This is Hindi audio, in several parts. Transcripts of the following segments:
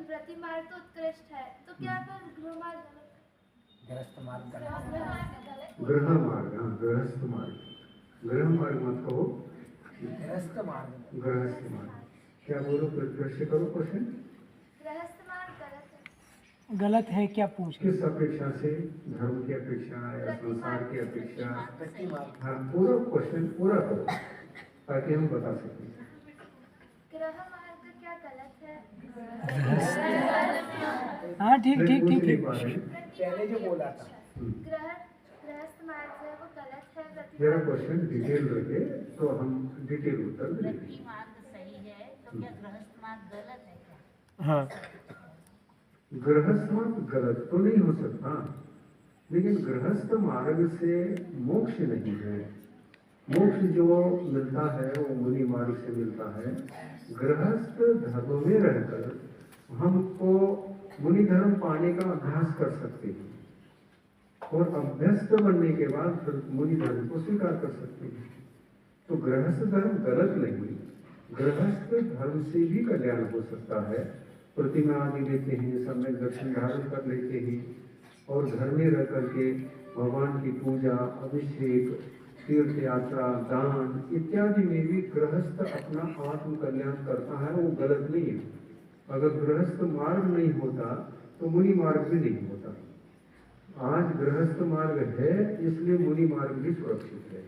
व्रती मार्ग तो उत्कृष्ट है, तो क्या फिर गृह मार्ग गलत है? गृहस्थ मार्ग गृह मार्ग, हाँ गृहस्थ मार्ग, गृह मार्ग मत कहो, गृहस्थ मार्ग। गृहस्थ मार्ग। क्या बोलो, फिर से करो क्वेश्चन। गृहस्थ मार्ग गलत है। गलत है क्या पूछ रहे किस अपेक्षा से? धर्म की अपेक्षा या संसार की अपेक्षा? व्यक्ति मार्ग। हाँ पूरा क्वेश्चन पूरा करो ताकि हम बता सकें। गृह मार्ग क्या गलत है? हाँ ठीक नहीं, ठीक पूछ ठीक नहीं ठीक। पा रहे। पहले जो बोला था गृहस्थ मार्ग है वो गलत है, व्रती मेरा मार्ग क्वेश्चन डिटेल रखे तो हम डिटेल उत्तर देंगे। व्रती मार्ग सही है तो क्या गृहस्थ मार्ग गलत है क्या? हाँ गृहस्थ मार्ग गलत तो नहीं हो सकता, लेकिन गृहस्थ मार्ग से मोक्ष नहीं है। मोक्ष जो मिलता है वो मुनि मार्ग से मिलता है। गृहस्थ धर्म में रहकर हमको मुनि धर्म पाने का अभ्यास कर सकते हैं और अभ्यस्त बनने के बाद फिर मुनि धर्म को स्वीकार कर सकते हैं। तो गृहस्थ धर्म गलत नहीं, गृहस्थ धर्म से भी कल्याण हो सकता है। प्रतिमा आदि लेते हैं, सम्यक दर्शन धारण कर लेते हैं और घर में रह करके भगवान की पूजा, अभिषेक, तीर्थ यात्रा, दान इत्यादि में भी गृहस्थ अपना आत्म कल्याण करता है, वो गलत नहीं है। अगर गृहस्थ मार्ग नहीं होता तो मुनि मार्ग भी नहीं होता। आज गृहस्थ मार्ग है इसलिए मुनि मार्ग भी सुरक्षित है,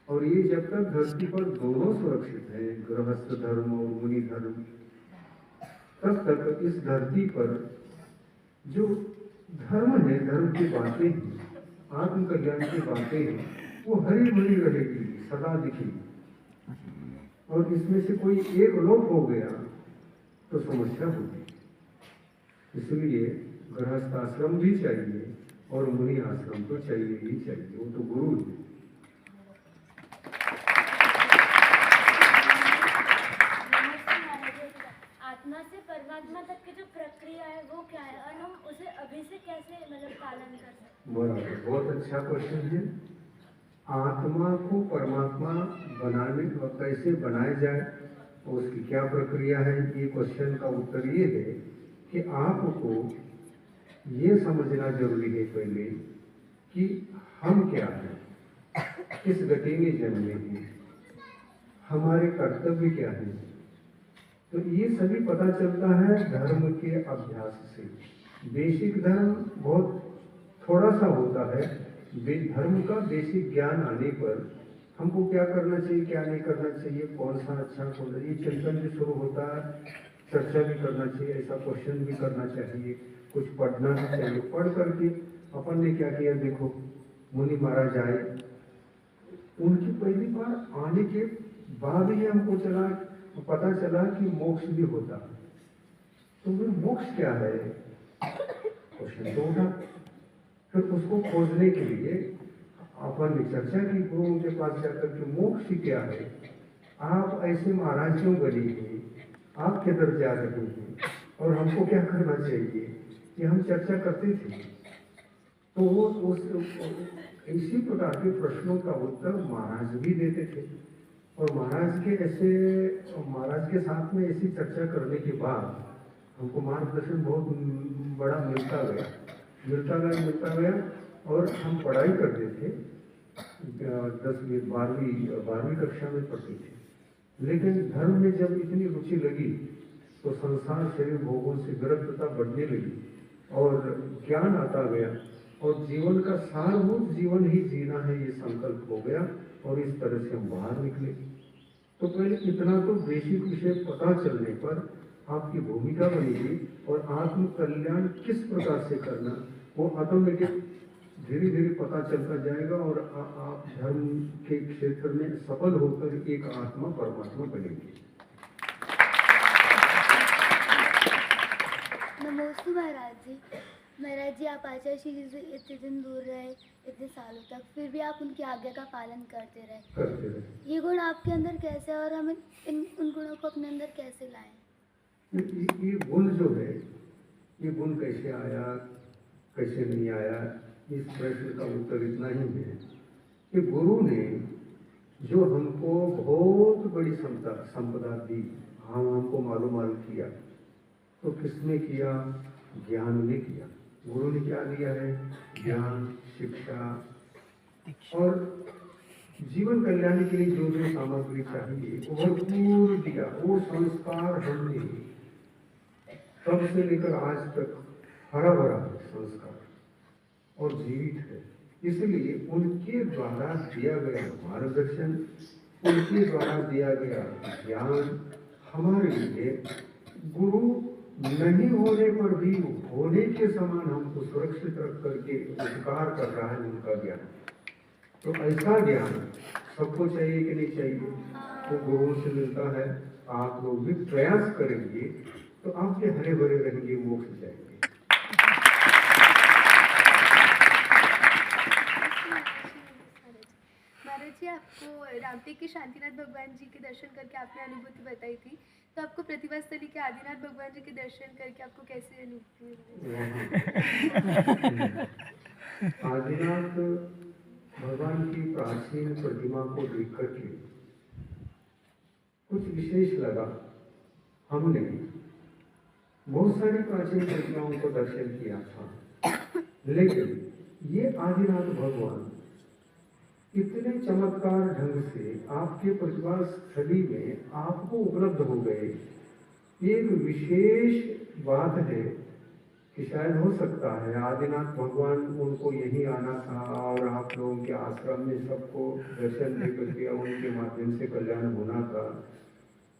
और ये जब तक धरती पर दोनों सुरक्षित है, गृहस्थ धर्म और मुनि धर्म, तब तक इस धरती पर जो धर्म है, धर्म की बातें हैं, आत्म कल्याण की बातें हैं, वो हरी भरी रहेगी, सदा दिखेगी। और इसमें से कोई एक लोप हो गया तो समस्या होगी। इसलिए गृहस्थ आश्रम भी चाहिए और मुनि आश्रम तो चाहिए ही चाहिए, वो तो गुरु है। आत्मा से परमात्मा तक की जो प्रक्रिया है वो क्या है और हम उसे अभी से कैसे मतलब पालन कर सकते हैं? बराबर, बहुत अच्छा क्वेश्चन है। आत्मा को परमात्मा बनाने और कैसे बनाया जाए और उसकी क्या प्रक्रिया है, ये क्वेश्चन का उत्तर ये है कि आपको ये समझना जरूरी है पहले कि हम क्या हैं, किस गति में जन्मे हैं, हमारे कर्तव्य क्या हैं। तो ये सभी पता चलता है धर्म के अभ्यास से। बेसिक धर्म बहुत थोड़ा सा होता है, धर्म का बेसिक ज्ञान आने पर हमको क्या करना चाहिए, क्या नहीं करना चाहिए, कौन सा अच्छा, कौन सा, ये चिंतन भी शुरू होता है। चर्चा भी करना चाहिए, ऐसा क्वेश्चन भी करना चाहिए, कुछ पढ़ना भी चाहिए। पढ़ करके अपन ने क्या किया, देखो मुनि महाराज आए, उनकी पहली बार आने के बाद ही हमको पता चला कि मोक्ष भी होता है। तो फिर मोक्ष क्या है, क्वेश्चन तो उठा। फिर उसको खोजने के लिए अपन ने चर्चा की गुरुओं के पास जाकर के मोक्ष क्या है, आप ऐसे महाराज क्यों बने हैं, आप किधर जा रहे हैं और हमको क्या करना चाहिए, ये हम चर्चा करते थे। तो वो इसी प्रकार के प्रश्नों का उत्तर महाराज भी देते थे और महाराज के साथ में ऐसी चर्चा करने के बाद हमको मार्गदर्शन बहुत बड़ा मिलता गया और हम पढ़ाई करते थे। 10वीं 12वीं कक्षा में पढ़ते थे, लेकिन धर्म में जब इतनी रुचि लगी तो संसार शरीर भोगों से विरक्तता बढ़ने लगी और ज्ञान आता गया और जीवन का सारभूत जीवन ही जीना है ये संकल्प हो गया और इस तरह से हम बाहर निकले। तो पहले इतना तो बेसिक विषय पता चलने पर आपकी भूमिका बनेगी और आत्म कल्याण किस प्रकार से करना वो ऑटोमेटिक धीरे धीरे पता चलता जाएगा और आप धर्म के क्षेत्र में सफल होकर एक आत्मा परमात्मा बनेंगे। नमस्ते महाराज जी। महाराज जी, आप आचार्य श्री से इतने दिन दूर रहे, इतने सालों तक, फिर भी आप उनकी आज्ञा का पालन करते रहे। ये गुण आपके अंदर कैसे और हम उन गुणों को अपने अंदर कैसे लाएं? ये गुण जो है, ये गुण कैसे आया, कैसे नहीं आया, इस प्रश्न का उत्तर इतना ही है कि गुरु ने जो हमको बहुत बड़ी संपदा दी, हमको मालूम किया तो किसने किया? ज्ञान ने किया। गुरु ने क्या दिया है? ज्ञान, शिक्षा और जीवन कल्याण के लिए जो जो सामग्री चाहिए वो भरपूर दिया। वो संस्कार हमने तब से लेकर आज तक हरा भरा है संस्कार और जीवित है। इसलिए उनके द्वारा दिया गया मार्गदर्शन, उनके द्वारा दिया गया ज्ञान हमारे लिए गुरु नहीं होने पर भी होने के समान हमको सुरक्षित रख करके उपकार कर रहा है उनका ज्ञान। तो ऐसा ज्ञान सबको चाहिए कि नहीं चाहिए? तो गुरुओं से मिलता है। आप लोग भी प्रयास करेंगे तो आपके हरे भरे रहेंगे, मोक्ष जाएंगे। महाराज जी, आपको रामटेक के शांतिनाथ भगवान जी के दर्शन करके आपने अनुभूति बताई थी, तो आपको प्रतिभा स्थली के आदिनाथ भगवान जी के दर्शन करके आपको कैसी अनुभूति हुई? आदिनाथ भगवान की प्राचीन प्रतिमा को देख करके कुछ विशेष लगा। हमने बहुत सारी प्राचीन प्रतिमाओं को दर्शन किया था, लेकिन ये आदिनाथ भगवान इतने चमत्कार ढंग से आपके प्रतिभा स्थली में आपको उपलब्ध हो गए। एक विशेष बात है कि शायद हो सकता है आदिनाथ भगवान उनको यहीं आना था और आप लोगों के आश्रम में सबको दर्शन दे करके उनके माध्यम से कल्याण होना था।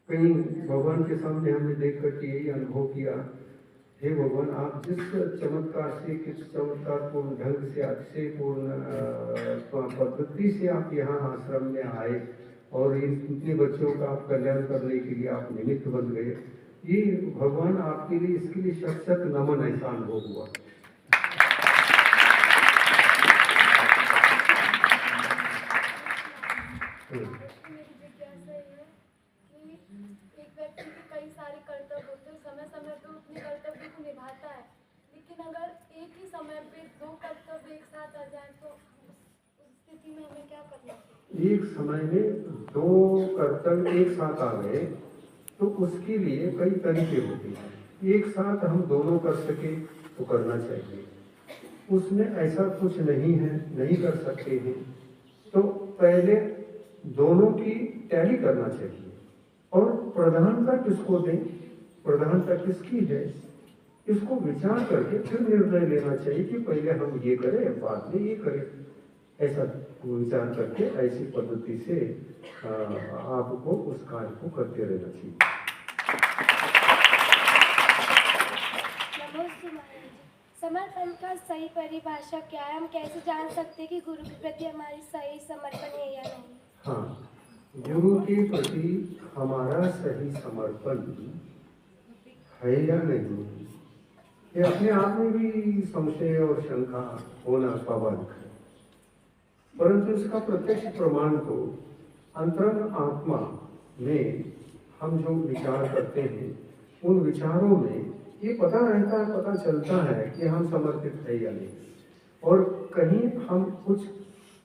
कहीं भगवान के सामने हमने देख करके यही अनुभव किया, हे भगवान, आप जिस चमत्कार से, किस चमत्कारपूर्ण ढंग से, अतिशयपूर्ण पद्धति से आप यहाँ आश्रम में आए और इतने बच्चों का आप कल्याण करने के लिए आप निमित्त बन गए, ये भगवान आपके लिए, इसके लिए शत शत नमन। ऐसा अनुभव हुआ। मेरी जिज्ञासा है कि एक व्यक्ति के कई सारे कर्तव्य होते हैं, समय समय पे अपने कर्तव्य को निभाता है, लेकिन अगर एक ही समय पे दो कर्तव्य एक साथ आ जाए तो उस स्थिति में हमें क्या करना चाहिए? एक समय में दो कर्तव्य एक साथ आ गए तो उसके लिए कई तरीके होते हैं। एक साथ हम दोनों कर सके तो करना चाहिए। उसमें ऐसा कुछ नहीं है, नहीं कर सकते हैं तो पहले दोनों की टैली करना चाहिए। और प्रधानता किसको दें, प्रधानता किसकी है, इसको विचार करके फिर निर्णय लेना चाहिए कि पहले हम ये करें, बाद में ये करें। ऐसा विचार करके ऐसी पद्धति से आपको उस कार्य को करते रहना चाहिए। नमस्ते महाराज जी, समर्पण का सही परिभाषा क्या है? हम कैसे जान सकते हैं कि गुरु के प्रति हमारी सही समर्पण है या नहीं? हाँ, गुरु के प्रति हमारा सही समर्पण है या नहीं, ये अपने आप में भी संशय और शंका होना स्वाभाविक है। परंतु इसका प्रत्यक्ष प्रमाण तो अंतरंग आत्मा में हम जो विचार करते हैं, उन विचारों में ये पता रहता है, पता चलता है कि हम समर्पित है या नहीं। और कहीं हम कुछ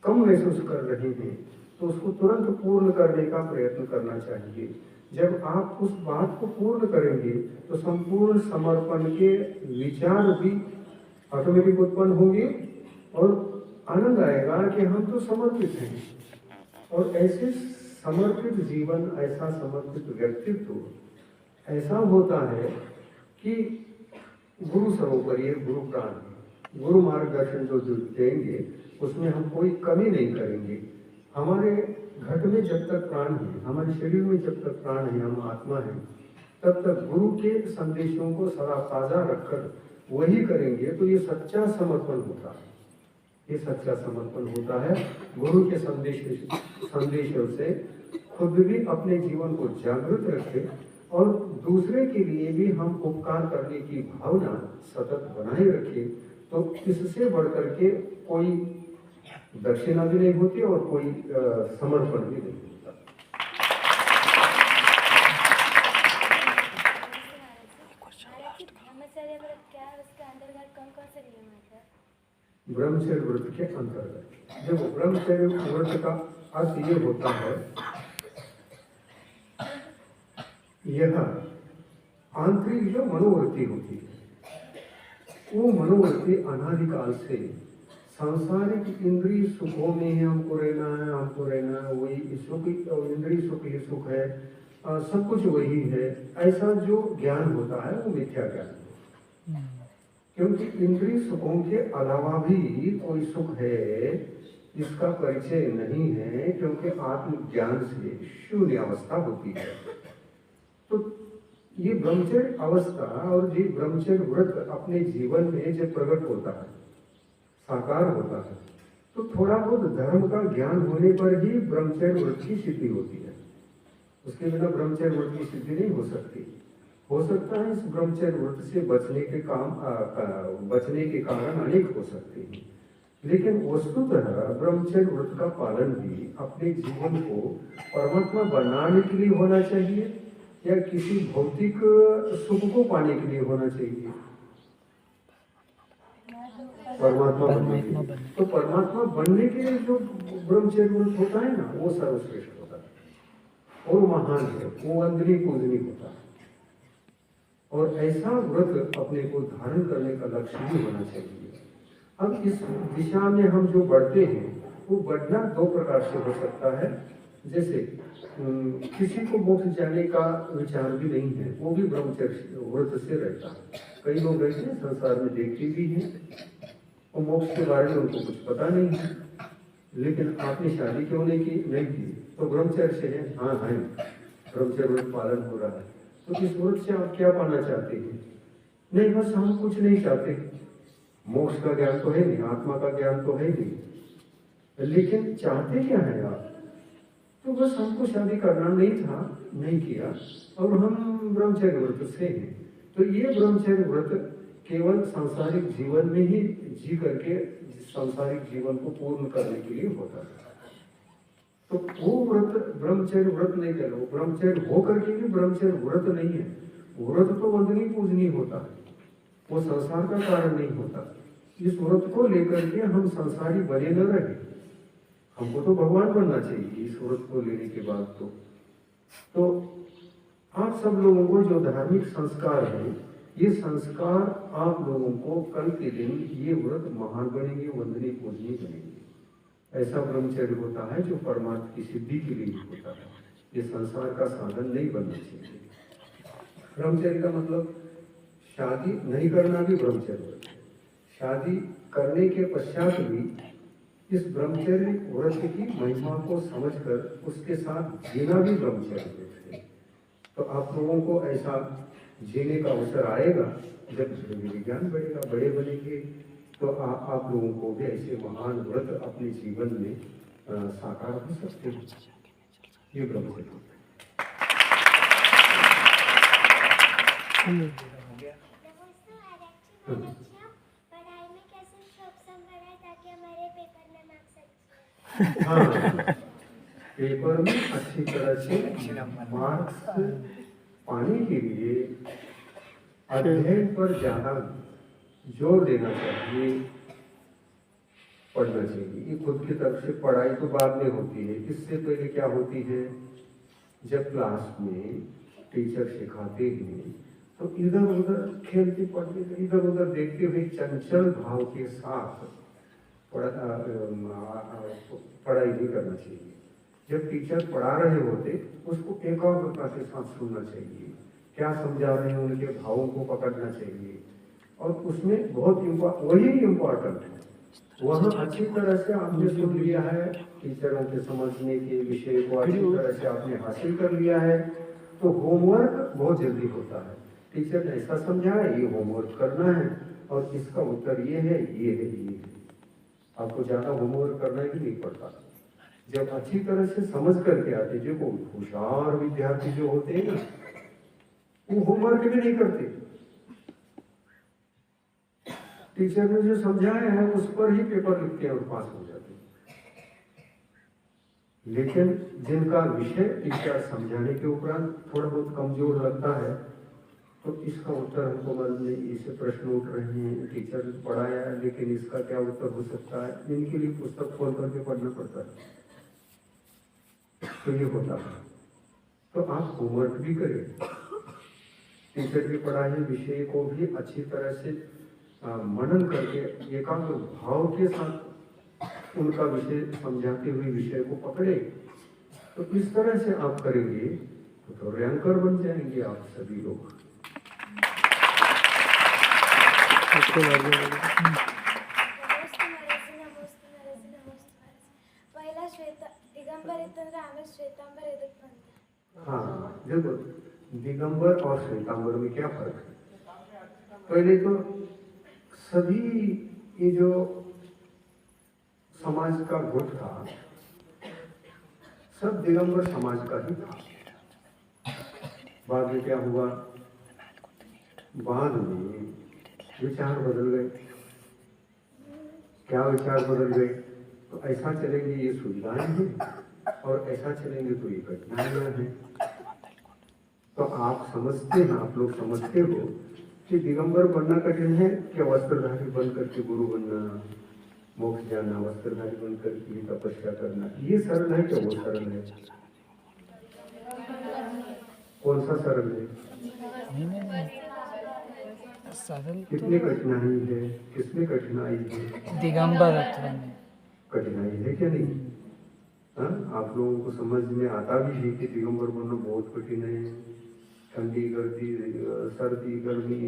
कम महसूस कर रहे हैं तो उसको तुरंत पूर्ण करने का प्रयत्न करना चाहिए। जब आप उस बात को पूर्ण करेंगे तो संपूर्ण समर्पण के विचार भी ऑटोमेटिक उत्पन्न होंगे और आनंद आएगा कि हम तो समर्पित हैं। और ऐसे समर्पित जीवन, ऐसा समर्पित व्यक्तित्व ऐसा होता है कि गुरु सर्वोपरि है, गुरु प्राण है। गुरु मार्गदर्शन जो देंगे उसमें हम कोई कमी नहीं करेंगे। हमारे घट में जब तक प्राण है, हमारे शरीर में जब तक प्राण है, हम आत्मा है, तब तक गुरु के संदेशों को सदा ताजा रखकर वही करेंगे तो ये सच्चा समर्पण होता है। ये सच्चा समर्पण होता है। गुरु के संदेशों से खुद भी अपने जीवन को जागृत रखें और दूसरे के लिए भी हम उपकार करने की भावना सतत बनाए रखें। तो इससे बढ़कर के कोई दक्षिणा भी नहीं होती और कोई समर्पण भी नहीं होता। ब्रह्मचर्य व्रत के अंतर्गत जब ब्रह्मचर्य व्रत का अर्थ ये होता है, यह आंतरिक जो मनोवृत्ति होती है, वो मनोवृत्ति अनादिकाल से सांसारिक इंद्रिय सुखों में ही हमको रहना है, वही सुख, इंद्रिय सुख ही सुख है, सब कुछ वही है, ऐसा जो ज्ञान होता है वो मिथ्या ज्ञान है। क्योंकि इंद्रिय सुखों के अलावा भी कोई सुख है इसका परिचय नहीं है, क्योंकि आत्मज्ञान से शून्य अवस्था होती है। तो ये ब्रह्मचर्य अवस्था और ये ब्रह्मचर्य व्रत अपने जीवन में जब प्रकट होता है, साकार होता है, तो थोड़ा बहुत धर्म का ज्ञान होने पर ही ब्रह्मचर्य व्रत की सिद्धि होती है। उसके बिना ब्रह्मचर्य व्रत की सिद्धि नहीं हो सकती। हो सकता है इस ब्रह्मचर्य व्रत से बचने के कारण अनेक हो सकते हैं, लेकिन वस्तुतः ब्रह्मचर्य व्रत का पालन भी अपने जीवन को परमात्मा बनाने के लिए होना चाहिए या किसी भौतिक सुख को पाने के लिए होना चाहिए? परमात्मा बनने के लिए। तो परमात्मा बनने के लिए जो ब्रह्मचर्य व्रत होता है ना, वो सर्वश्रेष्ठ होता है और महान है, वो वंदनीय पूजनीय होता है। और ऐसा व्रत अपने को धारण करने का लक्ष्य भी होना चाहिए। अब इस दिशा में हम जो बढ़ते हैं, वो बढ़ना दो प्रकार से हो सकता है। जैसे किसी को मोक्ष जाने का विचार भी नहीं है, वो भी ब्रह्मचर्य व्रत से रहता है। कई लोग ऐसे संसार में देखते भी हैं और मोक्ष के बारे में उनको कुछ पता नहीं है, लेकिन आपने शादी क्यों नहीं की? तो ब्रह्मचर्य से है। हाँ है, ब्रह्मचर्य व्रत पालन हो रहा है। तो इस व्रत से आप क्या पाना चाहते हैं? नहीं, बस हम कुछ नहीं चाहते। मोक्ष का ज्ञान तो है नहीं, आत्मा का ज्ञान तो है नहीं, लेकिन चाहते क्या है आप? तो बस हमको शादी करना नहीं था, नहीं किया, और हम ब्रह्मचर्य व्रत से हैं। तो ये ब्रह्मचर्य व्रत केवल सांसारिक जीवन में ही जी करके सांसारिक जीवन को पूर्ण करने के लिए होता है। तो वो व्रत ब्रह्मचर्य व्रत नहीं कह लो, ब्रह्मचर्य हो करके भी ब्रह्मचर्य व्रत नहीं है। व्रत तो वंदनीय पूजनीय होता है, वो संसार का कारण नहीं होता। इस व्रत को लेकर के हम संसारी बने न रहे, हमको तो भगवान बनना चाहिए इस व्रत को लेने के बाद। तो आप सब लोगों को जो धार्मिक संस्कार है, ये संस्कार आप लोगों को कल के दिन ये व्रत महान बनेंगे, वंदनीय पूजनीय बनेंगे। ऐसा ब्रह्मचर्य होता है जो परमात्मा की सिद्धि के लिए होता है, ये संसार का साधन नहीं बनना चाहिए। ब्रह्मचर्य का मतलब शादी नहीं करना भी ब्रह्मचर्य है, शादी करने के पश्चात भी इस ब्रह्मचर्य व्रत की महिमा को समझकर उसके साथ जीना भी ब्रह्मचर्य है। तो आप लोगों को ऐसा जीने का अवसर आएगा जब विज्ञान बढ़ेगा, बड़े बनेंगे, तो आप लोगों को भी ऐसे महान व्रत अपने जीवन में साकार हो सकते हैं। ये ब्रह्मचर्य होता है। पढ़ाई में कैसे सक्षम बनाए ताकि हमारे पेपर में मार्क्स हाँ, पेपर में अच्छी तरह से मार्क्स पाने के लिए अध्ययन पर ज्यादा जोर देना चाहिए, पढ़ना चाहिए। ये खुद की तरफ से पढ़ाई तो बाद में होती है, इससे पहले क्या होती है, जब क्लास में टीचर सिखाते हैं तो इधर उधर खेलते पढ़ते, इधर उधर देखते हुए चंचल भाव के साथ पढ़ाई भी करना चाहिए। जब टीचर पढ़ा रहे होते उसको एकाग्रता के साथ सुनना चाहिए, क्या समझा रहे हैं उनके भावों को पकड़ना चाहिए, और उसमें बहुत वही इम्पोर्टेंट है। वहाँ अच्छी तरह से आपने सुन लिया है, टीचरों के समझने के विषय को अच्छी तरह से आपने हासिल कर लिया है, तो होमवर्क बहुत जल्दी होता है। टीचर ने ऐसा समझाया, ये होमवर्क करना है और इसका उत्तर ये है, ये है, ये है। आपको ज्यादा होमवर्क करना ही नहीं पड़ता जब अच्छी तरह से समझ करके आते। जो होशियार विद्यार्थी जो होते हैं ना, वो होमवर्क भी नहीं करते, टीचर ने जो समझाया है उस पर ही पेपर लिखते हैं और पास हो जाते हैं। लेकिन जिनका विषय टीचर समझाने के उपरांत थोड़ा बहुत कमजोर लगता है, तो इसका उत्तर हमको मालूम नहीं, इससे प्रश्न उठ रहे हैं, टीचर ने पढ़ाया है लेकिन इसका क्या उत्तर हो सकता है, इनके लिए पुस्तक खोल करके पढ़ना पड़ता है। तो ये होता है। तो आप होमवर्क भी करें, टीचर की पढ़ाए विषय को भी अच्छी तरह से मनन करके एकाग्र भाव के साथ उनका विषय समझाते हुए विषय को पकड़े। तो इस तरह से आप करेंगे तो रैंकर बन जाएंगे आप सभी लोग। पहिला दिगंबर इतंದ್ರೆ ಆಮೇಲೆ ಶ್ವೇತಾಂಬರ ಎದಕ್ಕೆ ಬಂತು? हाँ देखो, दिगंबर और श्वेतांबर में क्या फर्क है? पहले तो सभी ये जो समाज का गुट था सब दिगंबर समाज का ही था। बाद में क्या हुआ? बाद में विचार बदल गए। क्या विचार बदल गए? तो ऐसा चलेंगे ये सुविधाएं हैं और ऐसा चलेंगे तो ये कठिनाइयां हैं। तो आप समझते हैं, आप लोग समझते हो कि दिगंबर बनना कठिन है क्या वस्त्रधारी बन करके गुरु बनना, मोक्ष जाना, वस्त्रधारी बन करके तपस्या करना, ये सरल है क्या वो सरल है? कौन सा सरल है? सरल कितनी कठिनाई है? किसमें कठिनाई है? दिगंबर अथवा में कठिनाई है क्या नहीं? हाँ, आप लोगों को समझ में आता भी है कि दिगंबर बनना बहुत कठिन है। ठंडी गर्दी, सर्दी, गर्मी,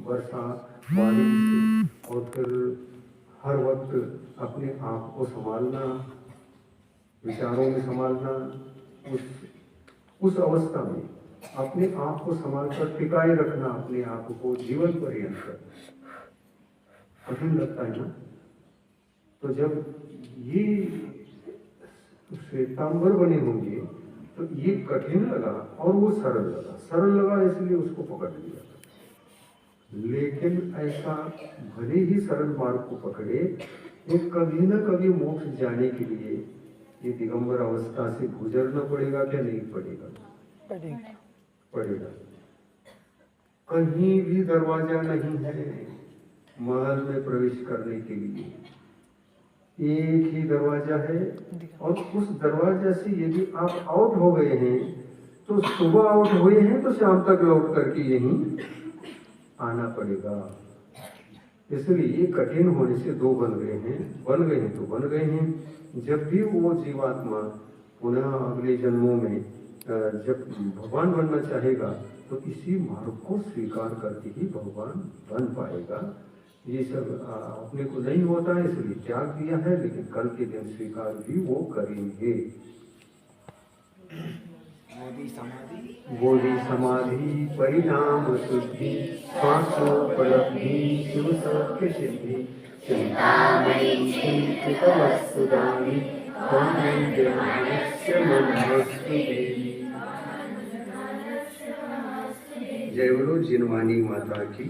वर्षा, बारिश और फिर हर वक्त अपने आप को संभालना, विचारों में संभालना, उस अवस्था में अपने आप को संभाल कर टिकाए रखना अपने आप को जीवन पर्यंत कठिन लगता है ना। तो जब ये श्वेतांबर बने होंगे तो ये कठिन लगा और वो सरल लगा इसलिए उसको पकड़ लिया। लेकिन ऐसा भले ही सरल मार्ग को पकड़े, ये कभी न कभी मोक्ष जाने के लिए ये दिगंबर अवस्था से गुजरना पड़ेगा क्या नहीं पड़ेगा? पड़ेगा। कहीं भी दरवाजा नहीं है महल में प्रवेश करने के लिए, एक ही दरवाजा है और उस दरवाजा से यदि आप आउट हो गए हैं तो सुबह आउट हुए हैं तो शाम तक लौट करके यहीं आना पड़ेगा। इसलिए ये कठिन होने से दो बन गए हैं तो बन गए हैं। जब भी वो जीवात्मा पुनः अगले जन्मों में जब भगवान बनना चाहेगा तो इसी मार्ग को स्वीकार करके ही भगवान बन पाएगा। ये सब अपने को नहीं होता है इसलिए त्याग दिया है, लेकिन कल के दिन स्वीकार भी वो करेंगे। बोधि समाधि परिणाम शुद्धि स्वास्थोपलब्धि शिव सत्य सिद्धि चिंतामणि चिंतितवस्तुदानि त्वमेन्द्रमानस्य मनोस्तुते। जय बोलो जिनवानी माता की।